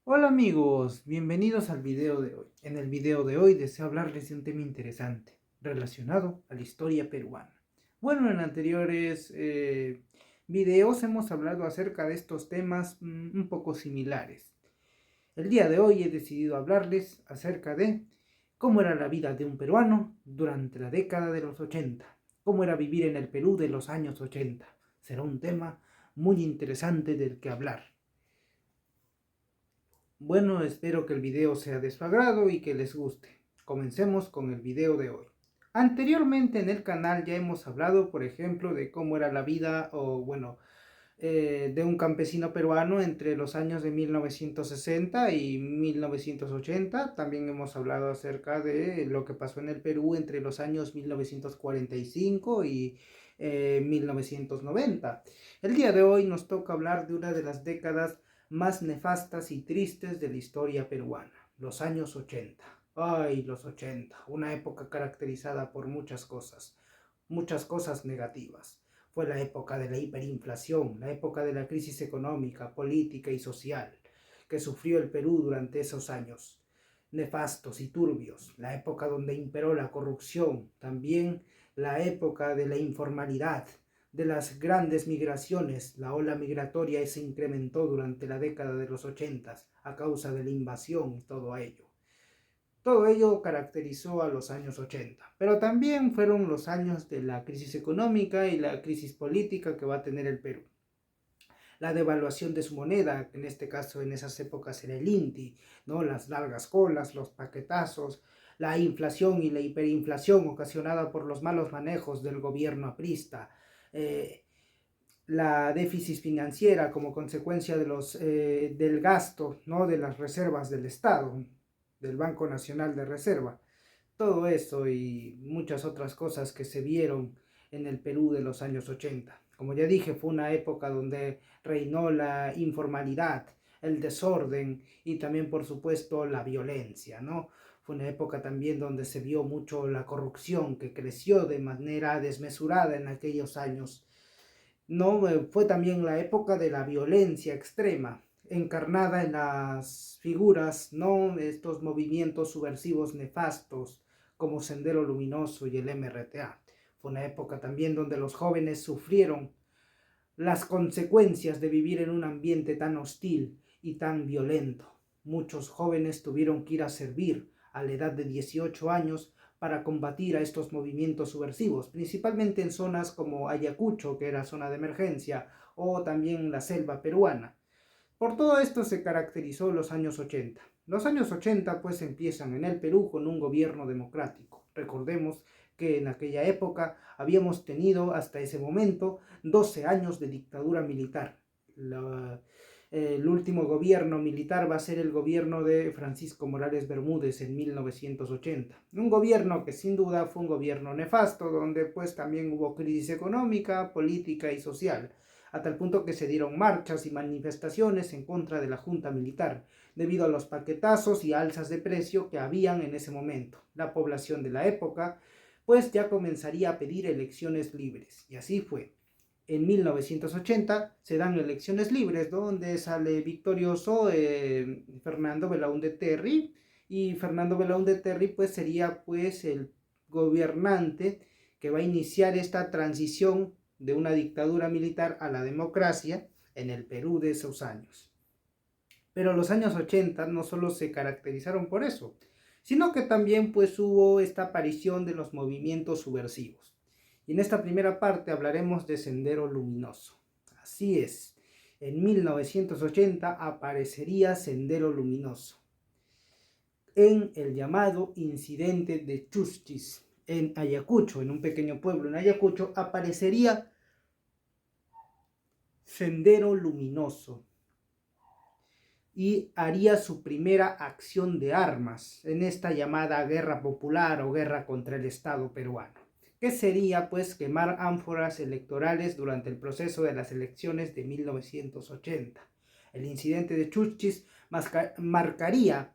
Hola amigos, bienvenidos al video de hoy. En el video de hoy deseo hablarles de un tema interesante relacionado a la historia peruana. Bueno, en anteriores videos hemos hablado acerca de estos temas un poco similares. El día de hoy he decidido hablarles acerca de cómo era la vida de un peruano durante la década de los 80, cómo era vivir en el Perú de los años 80. Será un tema muy interesante del que hablar. Bueno, espero que el video sea de su agrado y que les guste. Comencemos con el video de hoy. Anteriormente en el canal ya hemos hablado, por ejemplo, de cómo era la vida de un campesino peruano entre los años de 1960 y 1980. También hemos hablado acerca de lo que pasó en el Perú entre los años 1945 y 1990. El día de hoy nos toca hablar de una de las décadas más nefastas y tristes de la historia peruana, los años 80. Ay, los 80, una época caracterizada por muchas cosas negativas. Fue la época de la hiperinflación, la época de la crisis económica, política y social que sufrió el Perú durante esos años nefastos y turbios, la época donde imperó la corrupción, también la época de la informalidad, de las grandes migraciones. La ola migratoria se incrementó durante la década de los 80 a causa de la invasión y todo ello. Todo ello caracterizó a los años 80, pero también fueron los años de la crisis económica y la crisis política que va a tener el Perú. La devaluación de su moneda, en este caso en esas épocas era el INTI, ¿no? Las largas colas, los paquetazos, la inflación y la hiperinflación ocasionada por los malos manejos del gobierno aprista, la déficit financiera como consecuencia del gasto, ¿no? De las reservas del Estado, del Banco Nacional de Reserva. Todo eso y muchas otras cosas que se vieron en el Perú de los años 80. Como ya dije, fue una época donde reinó la informalidad, el desorden y también, por supuesto, la violencia, ¿no? Fue una época también donde se vio mucho la corrupción que creció de manera desmesurada en aquellos años. No, fue también la época de la violencia extrema, encarnada en las figuras, no estos movimientos subversivos nefastos como Sendero Luminoso y el MRTA. Fue una época también donde los jóvenes sufrieron las consecuencias de vivir en un ambiente tan hostil y tan violento. Muchos jóvenes tuvieron que ir a servir a la edad de 18 años para combatir a estos movimientos subversivos, principalmente en zonas como Ayacucho, que era zona de emergencia, o también la selva peruana. Por todo esto se caracterizó los años 80. Los años 80 pues empiezan en el Perú con un gobierno democrático. Recordemos que en aquella época habíamos tenido hasta ese momento 12 años de dictadura militar. El último gobierno militar va a ser el gobierno de Francisco Morales Bermúdez en 1980. Un gobierno que sin duda fue un gobierno nefasto, donde pues también hubo crisis económica, política y social, a tal punto que se dieron marchas y manifestaciones en contra de la junta militar, debido a los paquetazos y alzas de precio que habían en ese momento. La población de la época pues ya comenzaría a pedir elecciones libres, y así fue. En 1980 se dan elecciones libres, donde sale victorioso Fernando Belaúnde Terry, y Fernando Belaúnde Terry pues sería pues el gobernante que va a iniciar esta transición de una dictadura militar a la democracia en el Perú de esos años. Pero los años 80 no solo se caracterizaron por eso, sino que también pues hubo esta aparición de los movimientos subversivos. Y en esta primera parte hablaremos de Sendero Luminoso. Así es, en 1980 aparecería Sendero Luminoso en el llamado incidente de Chusquis, en Ayacucho, en un pequeño pueblo en Ayacucho, aparecería Sendero Luminoso y haría su primera acción de armas en esta llamada guerra popular o guerra contra el Estado peruano, que sería pues quemar ánforas electorales durante el proceso de las elecciones de 1980. El incidente de Chusquis marcaría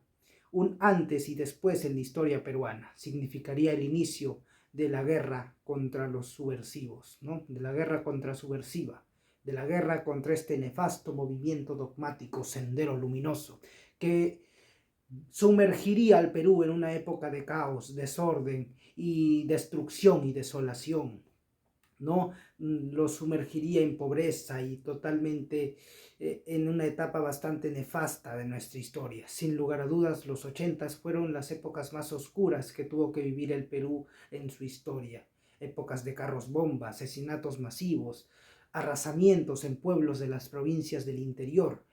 un antes y después en la historia peruana, significaría el inicio de la guerra contra los subversivos, ¿no? De la guerra contrasubversiva. de la guerra contra este nefasto movimiento dogmático Sendero Luminoso, que sumergiría al Perú en una época de caos, desorden y destrucción y desolación, ¿no? Lo sumergiría en pobreza y totalmente en una etapa bastante nefasta de nuestra historia. Sin lugar a dudas, los 80 fueron las épocas más oscuras que tuvo que vivir el Perú en su historia. Épocas de carros bomba, asesinatos masivos, arrasamientos en pueblos de las provincias del interior.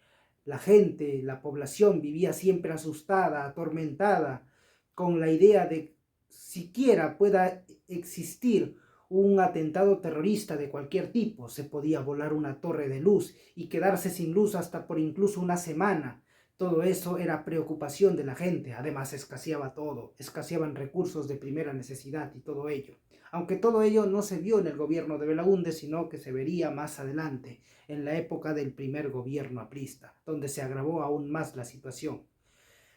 La gente, la población vivía siempre asustada, atormentada, con la idea de siquiera pueda existir un atentado terrorista de cualquier tipo. Se podía volar una torre de luz y quedarse sin luz hasta por incluso una semana. Todo eso era preocupación de la gente. Además, escaseaba todo, escaseaban recursos de primera necesidad y todo ello. Aunque todo ello no se vio en el gobierno de Belaúnde, sino que se vería más adelante, en la época del primer gobierno aprista, donde se agravó aún más la situación.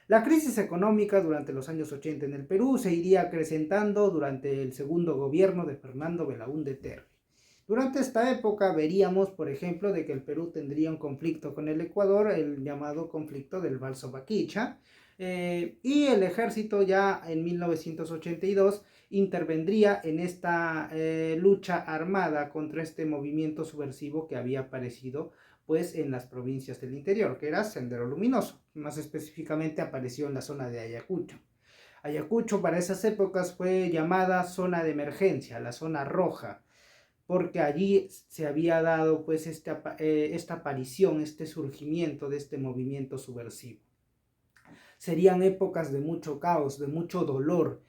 La crisis económica durante los años 80 en el Perú se iría acrecentando durante el segundo gobierno de Fernando Belaúnde Terry. Durante esta época veríamos, por ejemplo, de que el Perú tendría un conflicto con el Ecuador, el llamado conflicto del Balso Baquicha, y el ejército ya en 1982 intervendría en esta lucha armada contra este movimiento subversivo que había aparecido pues en las provincias del interior, que era Sendero Luminoso. Más específicamente apareció en la zona de Ayacucho. Ayacucho para esas épocas fue llamada zona de emergencia, la zona roja, porque allí se había dado pues esta aparición, este surgimiento de este movimiento subversivo. Serían épocas de mucho caos, de mucho dolor,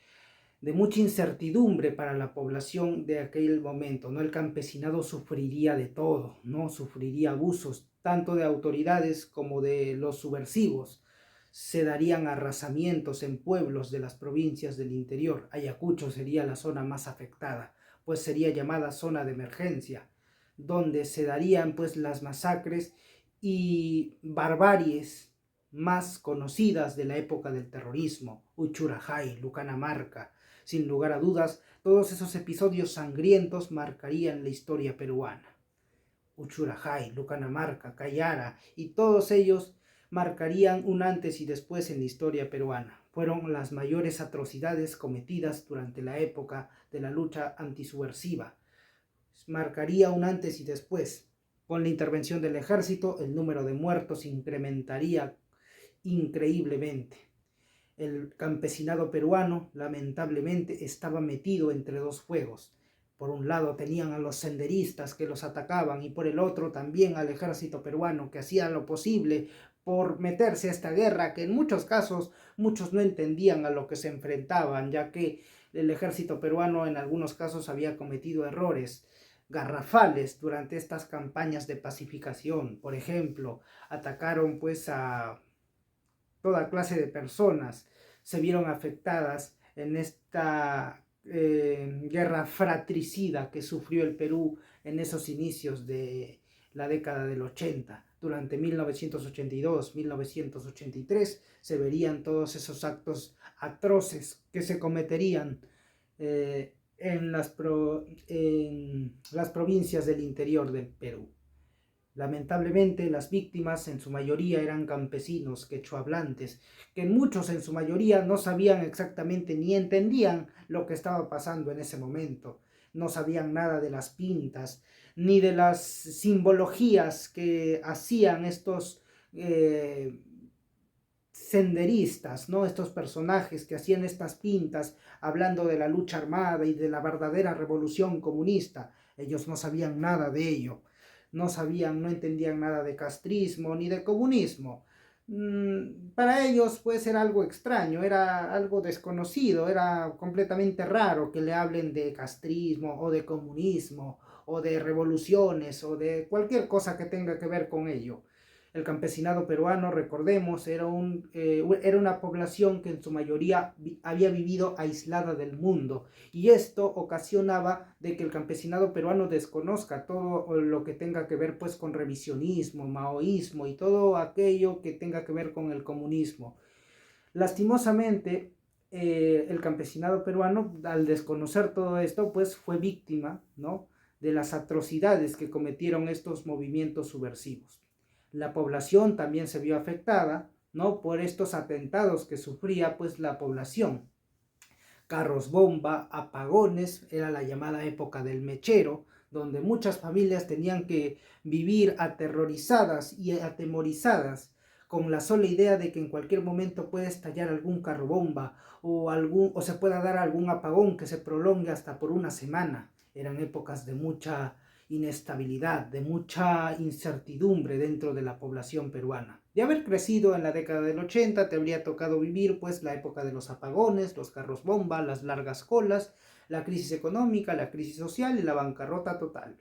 de mucha incertidumbre para la población de aquel momento, ¿no? El campesinado sufriría de todo, ¿no? Sufriría abusos tanto de autoridades como de los subversivos. Se darían arrasamientos en pueblos de las provincias del interior. Ayacucho sería la zona más afectada, pues sería llamada zona de emergencia, donde se darían pues las masacres y barbaries más conocidas de la época del terrorismo, Uchurajay, Lucanamarca. Sin lugar a dudas, todos esos episodios sangrientos marcarían la historia peruana. Uchurajay, Lucanamarca, Cayara y todos ellos marcarían un antes y después en la historia peruana. Fueron las mayores atrocidades cometidas durante la época de la lucha antisubversiva. Marcaría un antes y después. Con la intervención del ejército, el número de muertos incrementaría increíblemente. El campesinado peruano, lamentablemente, estaba metido entre dos fuegos. Por un lado tenían a los senderistas que los atacaban y por el otro también al ejército peruano que hacía lo posible por meterse a esta guerra que en muchos casos muchos no entendían a lo que se enfrentaban, ya que el ejército peruano en algunos casos había cometido errores garrafales durante estas campañas de pacificación. Por ejemplo, atacaron pues a toda clase de personas, se vieron afectadas en esta guerra fratricida que sufrió el Perú en esos inicios de la década del 80. Durante 1982-1983 se verían todos esos actos atroces que se cometerían en las provincias del interior del Perú. Lamentablemente, las víctimas en su mayoría eran campesinos quechohablantes, que muchos en su mayoría no sabían exactamente ni entendían lo que estaba pasando en ese momento. No sabían nada de las pintas, ni de las simbologías que hacían estos senderistas, ¿no? Estos personajes que hacían estas pintas hablando de la lucha armada y de la verdadera revolución comunista. Ellos no sabían nada de ello. No sabían, no entendían nada de castrismo ni de comunismo. Para ellos pues era algo extraño, era algo desconocido, era completamente raro que le hablen de castrismo o de comunismo o de revoluciones o de cualquier cosa que tenga que ver con ello. El campesinado peruano, recordemos, era una población que en su mayoría había vivido aislada del mundo, y esto ocasionaba de que el campesinado peruano desconozca todo lo que tenga que ver pues con revisionismo, maoísmo y todo aquello que tenga que ver con el comunismo. Lastimosamente, el campesinado peruano, al desconocer todo esto, pues fue víctima, ¿no?, de las atrocidades que cometieron estos movimientos subversivos. La población también se vio afectada, ¿no?, por estos atentados que sufría pues la población. Carros bomba, apagones, era la llamada época del mechero, donde muchas familias tenían que vivir aterrorizadas y atemorizadas con la sola idea de que en cualquier momento puede estallar algún carro bomba o se pueda dar algún apagón que se prolongue hasta por una semana. Eran épocas de mucha inestabilidad, de mucha incertidumbre dentro de la población peruana. De haber crecido en la década del 80, te habría tocado vivir pues la época de los apagones, los carros bomba, las largas colas, la crisis económica, la crisis social y la bancarrota total.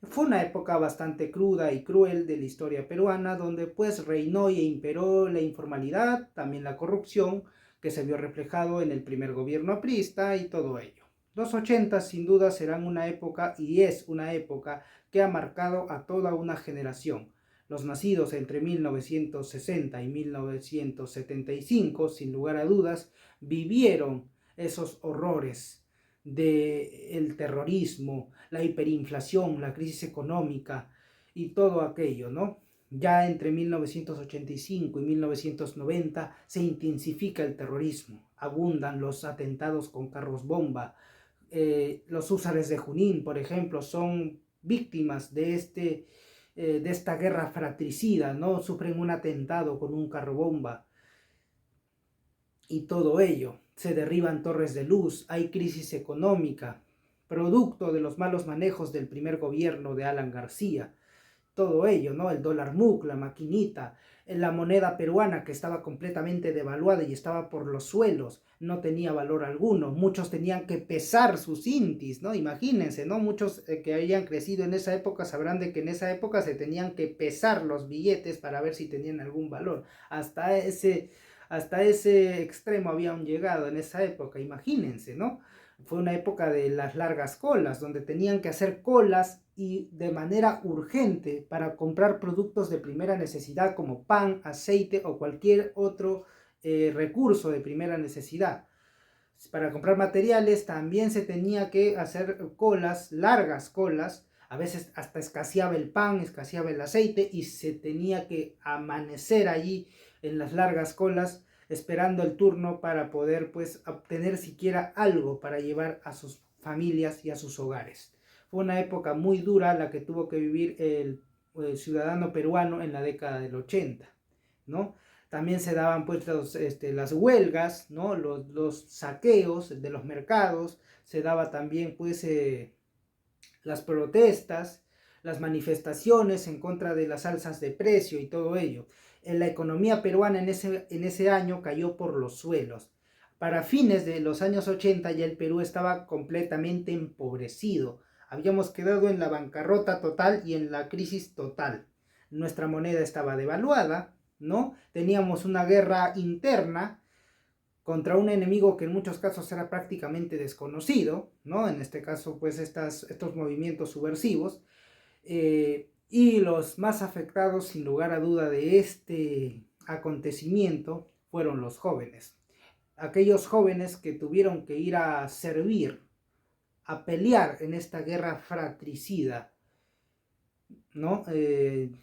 Fue una época bastante cruda y cruel de la historia peruana, donde pues reinó e imperó la informalidad, también la corrupción, que se vio reflejado en el primer gobierno aprista y todo ello. Los 80 sin duda serán una época, y es una época, que ha marcado a toda una generación. Los nacidos entre 1960 y 1975, sin lugar a dudas, vivieron esos horrores del terrorismo, la hiperinflación, la crisis económica y todo aquello, ¿no? Ya entre 1985 y 1990 se intensifica el terrorismo, abundan los atentados con carros bomba. Los húsares de Junín, por ejemplo, son víctimas de esta guerra fratricida, ¿no? Sufren un atentado con un carro bomba y todo ello. Se derriban torres de luz, hay crisis económica, producto de los malos manejos del primer gobierno de Alan García. Todo ello, ¿no? El dólar MUC, la maquinita, la moneda peruana que estaba completamente devaluada y estaba por los suelos, no tenía valor alguno. Muchos tenían que pesar sus intis, ¿no? Imagínense, ¿no? Muchos que hayan crecido en esa época sabrán de que en esa época se tenían que pesar los billetes para ver si tenían algún valor. Hasta ese extremo habían llegado en esa época, imagínense, ¿no? Fue una época de las largas colas, donde tenían que hacer colas y de manera urgente para comprar productos de primera necesidad como pan, aceite o cualquier otro recurso de primera necesidad. Para comprar materiales también se tenía que hacer colas, largas colas, a veces hasta escaseaba el pan, escaseaba el aceite y se tenía que amanecer allí en las largas colas esperando el turno para poder pues obtener siquiera algo para llevar a sus familias y a sus hogares. Fue una época muy dura la que tuvo que vivir el ciudadano peruano en la década del 80, ¿no? También se daban pues las huelgas, ¿no? Los saqueos de los mercados, se daba también pues las protestas, las manifestaciones en contra de las alzas de precio y todo ello. La economía peruana en ese año cayó por los suelos. Para fines de los años 80 ya el Perú estaba completamente empobrecido. Habíamos quedado en la bancarrota total y en la crisis total. Nuestra moneda estaba devaluada, ¿no? Teníamos una guerra interna contra un enemigo que en muchos casos era prácticamente desconocido, ¿no? En este caso, pues estos movimientos subversivos. Y los más afectados, sin lugar a duda, de este acontecimiento fueron los jóvenes. Aquellos jóvenes que tuvieron que ir a servir, a pelear en esta guerra fratricida, ¿no?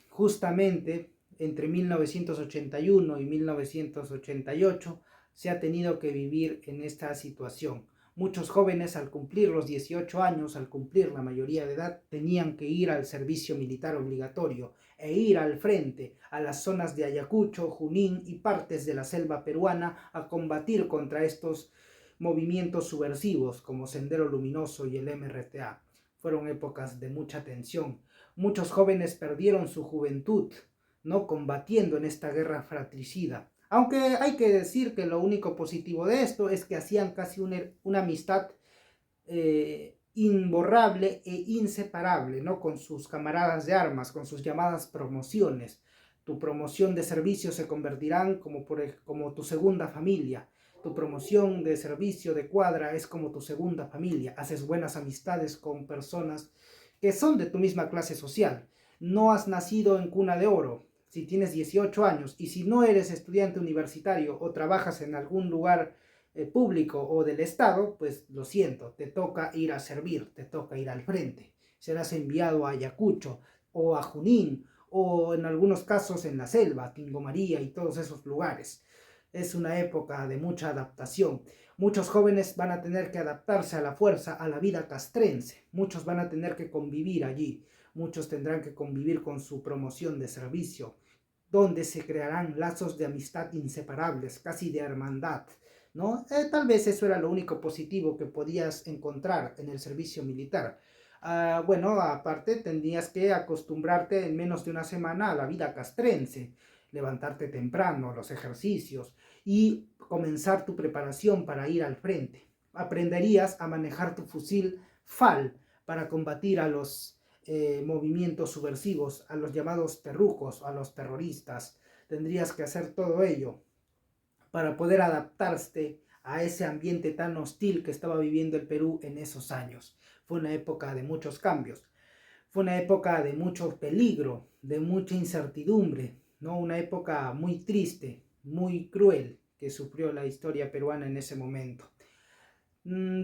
Justamente entre 1981 y 1988 se ha tenido que vivir en esta situación. Muchos jóvenes al cumplir los 18 años, al cumplir la mayoría de edad, tenían que ir al servicio militar obligatorio e ir al frente, a las zonas de Ayacucho, Junín y partes de la selva peruana a combatir contra estos movimientos subversivos como Sendero Luminoso y el MRTA. Fueron épocas de mucha tensión. Muchos jóvenes perdieron su juventud, ¿no? Combatiendo en esta guerra fratricida. Aunque hay que decir que lo único positivo de esto es que hacían casi una amistad imborrable e inseparable, ¿no? Con sus camaradas de armas, con sus llamadas promociones. Tu promoción de servicio se convertirán como tu segunda familia. Tu promoción de servicio de cuadra es como tu segunda familia. Haces buenas amistades con personas que son de tu misma clase social. No has nacido en cuna de oro. Si tienes 18 años y si no eres estudiante universitario o trabajas en algún lugar público o del Estado, pues lo siento, te toca ir a servir, te toca ir al frente. serás enviado a Ayacucho o a Junín o en algunos casos en la selva, Tingo María y todos esos lugares. Es una época de mucha adaptación. Muchos jóvenes van a tener que adaptarse a la fuerza a la vida castrense. Muchos van a tener que convivir allí. Muchos tendrán que convivir con su promoción de servicio, donde se crearán lazos de amistad inseparables, casi de hermandad, ¿no? Tal vez eso era lo único positivo que podías encontrar en el servicio militar. Bueno, aparte tendrías que acostumbrarte en menos de una semana a la vida castrense, levantarte temprano, los ejercicios y comenzar tu preparación para ir al frente. Aprenderías a manejar tu fusil FAL para combatir a los movimientos subversivos, a los llamados terrucos, a los terroristas. Tendrías que hacer todo ello para poder adaptarte a ese ambiente tan hostil que estaba viviendo el Perú en esos años. Fue una época de muchos cambios, fue una época de mucho peligro, de mucha incertidumbre, ¿no? Una época muy triste, muy cruel que sufrió la historia peruana en ese momento.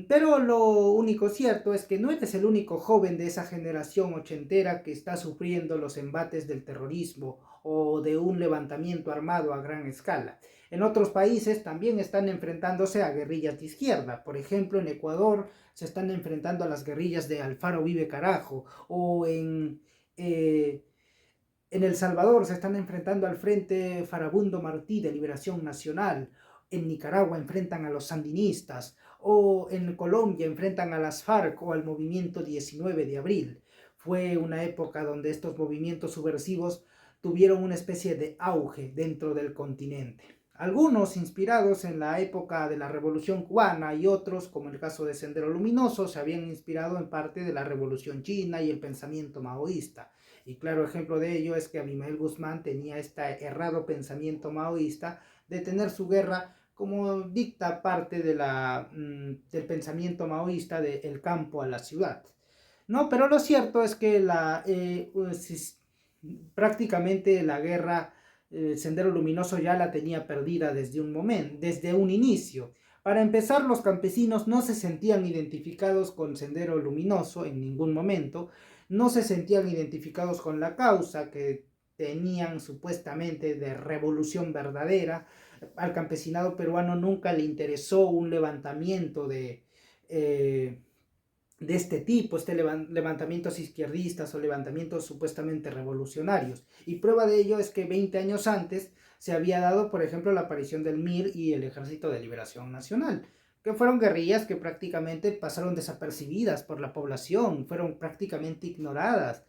Pero lo único cierto es que no eres el único joven de esa generación ochentera que está sufriendo los embates del terrorismo o de un levantamiento armado a gran escala. En otros países también están enfrentándose a guerrillas de izquierda. Por ejemplo, en Ecuador se están enfrentando a las guerrillas de Alfaro Vive Carajo, o en El Salvador se están enfrentando al Frente Farabundo Martí de Liberación Nacional. En Nicaragua enfrentan a los sandinistas, o en Colombia enfrentan a las FARC o al movimiento 19 de abril. Fue una época donde estos movimientos subversivos tuvieron una especie de auge dentro del continente. Algunos inspirados en la época de la Revolución Cubana y otros, como el caso de Sendero Luminoso, se habían inspirado en parte de la Revolución China y el pensamiento maoísta. Y claro ejemplo de ello es que Abimael Guzmán tenía este errado pensamiento maoísta de tener su guerra como dicta parte del pensamiento maoísta del campo a la ciudad. No, pero lo cierto es que prácticamente la guerra Sendero Luminoso ya la tenía perdida desde un momento, desde un inicio. Para empezar, los campesinos no se sentían identificados con Sendero Luminoso en ningún momento, no se sentían identificados con la causa que tenían supuestamente de revolución verdadera. Al campesinado peruano nunca le interesó un levantamiento de este tipo, levantamientos izquierdistas o levantamientos supuestamente revolucionarios. Y prueba de ello es que 20 años antes se había dado, por ejemplo, la aparición del MIR y el Ejército de Liberación Nacional, que fueron guerrillas que prácticamente pasaron desapercibidas por la población, fueron prácticamente ignoradas.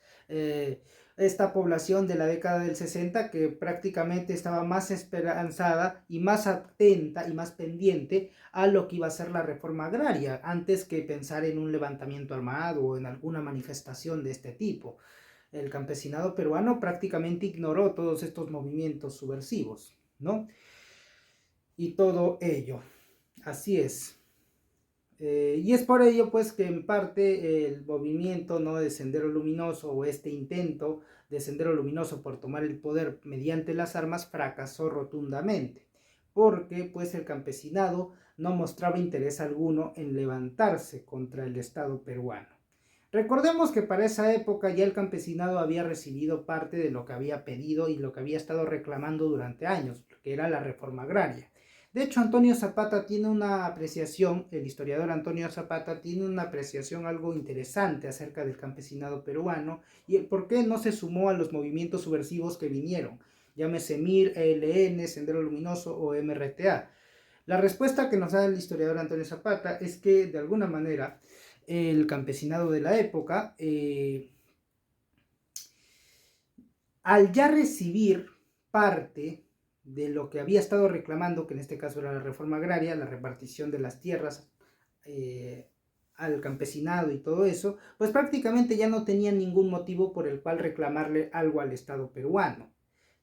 Esta población de la década del 60 que prácticamente estaba más esperanzada y más atenta y más pendiente a lo que iba a ser la reforma agraria, antes que pensar en un levantamiento armado o en alguna manifestación de este tipo. El campesinado peruano prácticamente ignoró todos estos movimientos subversivos, ¿no? Y todo ello. Así es. Y es por ello pues que en parte el movimiento, ¿no?, de Sendero Luminoso, o este intento de Sendero Luminoso por tomar el poder mediante las armas, fracasó rotundamente, porque pues el campesinado no mostraba interés alguno en levantarse contra el Estado peruano. Recordemos que para esa época ya el campesinado había recibido parte de lo que había pedido y lo que había estado reclamando durante años, que era la reforma agraria. De hecho, Antonio Zapata tiene una apreciación, el historiador Antonio Zapata tiene una apreciación algo interesante acerca del campesinado peruano y el por qué no se sumó a los movimientos subversivos que vinieron, llámese MIR, ELN, Sendero Luminoso o MRTA. La respuesta que nos da el historiador Antonio Zapata es que, de alguna manera, el campesinado de la época, al ya recibir parte de lo que había estado reclamando, que en este caso era la reforma agraria, la repartición de las tierras al campesinado y todo eso, pues prácticamente ya no tenían ningún motivo por el cual reclamarle algo al Estado peruano.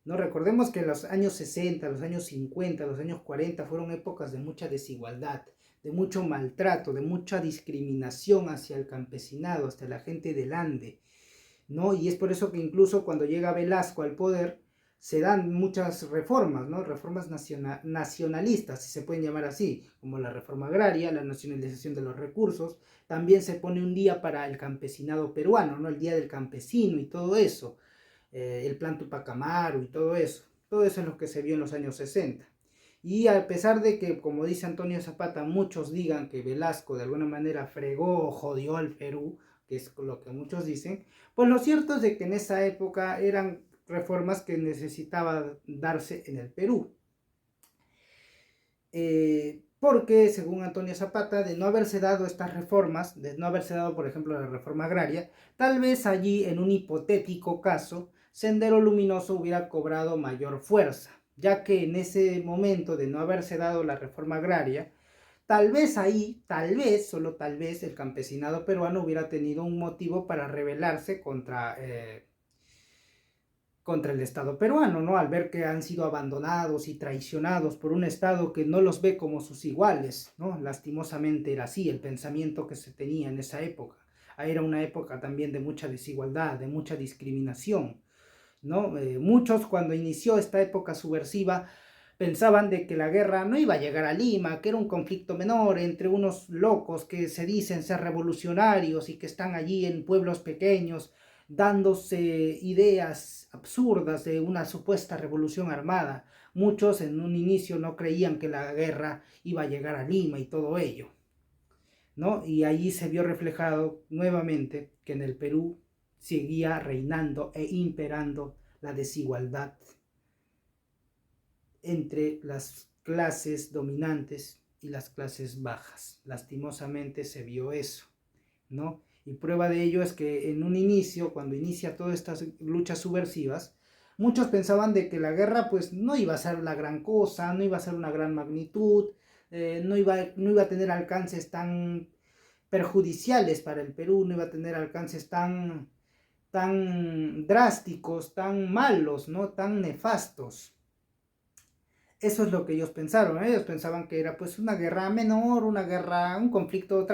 No recordemos que los años 60, los años 50, los años 40 fueron épocas de mucha desigualdad, de mucho maltrato, de mucha discriminación hacia el campesinado, hacia la gente del Ande, ¿no? Y es por eso que incluso cuando llega Velasco al poder, se dan muchas reformas, ¿no? Reformas nacionalistas, si se pueden llamar así, como la reforma agraria, la nacionalización de los recursos. También se pone un día para el campesinado peruano, ¿no? El Día del Campesino y todo eso. El Plan Tupac Amaru y todo eso. Todo eso es lo que se vio en los años 60. Y a pesar de que, como dice Antonio Zapata, muchos digan que Velasco de alguna manera fregó o jodió al Perú, que es lo que muchos dicen, pues lo cierto es de que en esa época eran reformas que necesitaban darse en el Perú. Porque, según Antonio Zapata, de no haberse dado estas reformas, de no haberse dado, por ejemplo, la reforma agraria, tal vez allí, en un hipotético caso, Sendero Luminoso hubiera cobrado mayor fuerza, ya que en ese momento de no haberse dado la reforma agraria, tal vez ahí, tal vez, solo tal vez, el campesinado peruano hubiera tenido un motivo para rebelarse contra el Estado peruano, ¿no? Al ver que han sido abandonados y traicionados por un Estado que no los ve como sus iguales, ¿no? Lastimosamente era así el pensamiento que se tenía en esa época. Era una época también de mucha desigualdad, de mucha discriminación, ¿no? Muchos cuando inició esta época subversiva pensaban de que la guerra no iba a llegar a Lima, que era un conflicto menor entre unos locos que se dicen ser revolucionarios y que están allí en pueblos pequeños dándose ideas absurdas de una supuesta revolución armada. Muchos en un inicio no creían que la guerra iba a llegar a Lima y todo ello, ¿no? Y allí se vio reflejado nuevamente que en el Perú seguía reinando e imperando la desigualdad entre las clases dominantes y las clases bajas. Lastimosamente se vio eso, ¿no? Y prueba de ello es que en un inicio, cuando inicia todas estas luchas subversivas, muchos pensaban de que la guerra pues no iba a ser la gran cosa, no iba a ser una gran magnitud, no iba a tener alcances tan perjudiciales para el Perú, no iba a tener alcances tan drásticos, tan malos, ¿no? Tan nefastos. Eso es lo que ellos pensaron. Ellos pensaban que era pues una guerra menor, un conflicto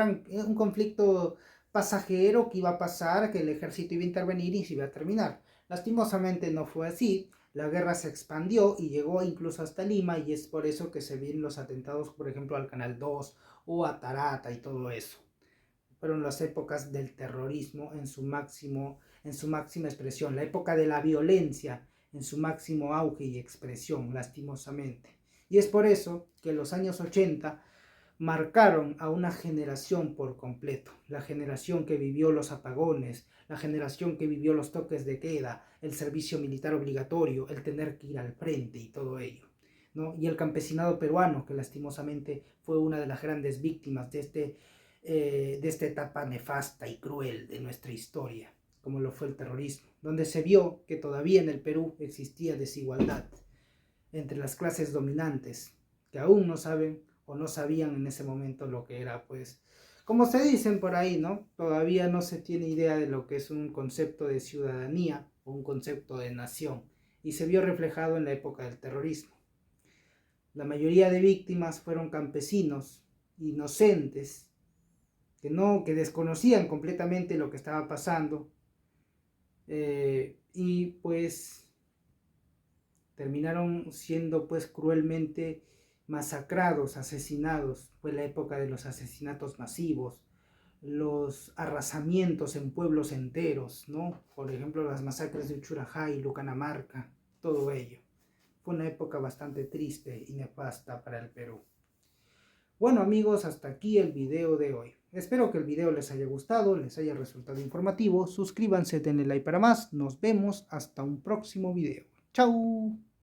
pasajero que iba a pasar, que el ejército iba a intervenir y se iba a terminar. Lastimosamente no fue así. La guerra se expandió y llegó incluso hasta Lima y es por eso que se ven los atentados, por ejemplo, al Canal 2 o a Tarata y todo eso. Fueron las épocas del terrorismo en su máxima expresión, la época de la violencia en su máximo auge y expresión, lastimosamente. Y es por eso que los años 80 marcaron a una generación por completo, la generación que vivió los apagones, la generación que vivió los toques de queda, el servicio militar obligatorio, el tener que ir al frente y todo ello, ¿no? Y el campesinado peruano, que lastimosamente fue una de las grandes víctimas de esta etapa nefasta y cruel de nuestra historia, como lo fue el terrorismo, donde se vio que todavía en el Perú existía desigualdad entre las clases dominantes, que aún no saben o no sabían en ese momento lo que era, pues, como se dicen por ahí, ¿no? Todavía no se tiene idea de lo que es un concepto de ciudadanía o un concepto de nación, y se vio reflejado en la época del terrorismo. La mayoría de víctimas fueron campesinos, inocentes, que desconocían completamente lo que estaba pasando, y pues terminaron siendo pues cruelmente masacrados, asesinados. Fue la época de los asesinatos masivos, los arrasamientos en pueblos enteros, ¿no? Por ejemplo, las masacres de Uchurajay, Lucanamarca, todo ello. Fue una época bastante triste y nefasta para el Perú. Bueno amigos, hasta aquí el video de hoy. Espero que el video les haya gustado, les haya resultado informativo. Suscríbanse, denle like para más. Nos vemos hasta un próximo video. ¡Chao!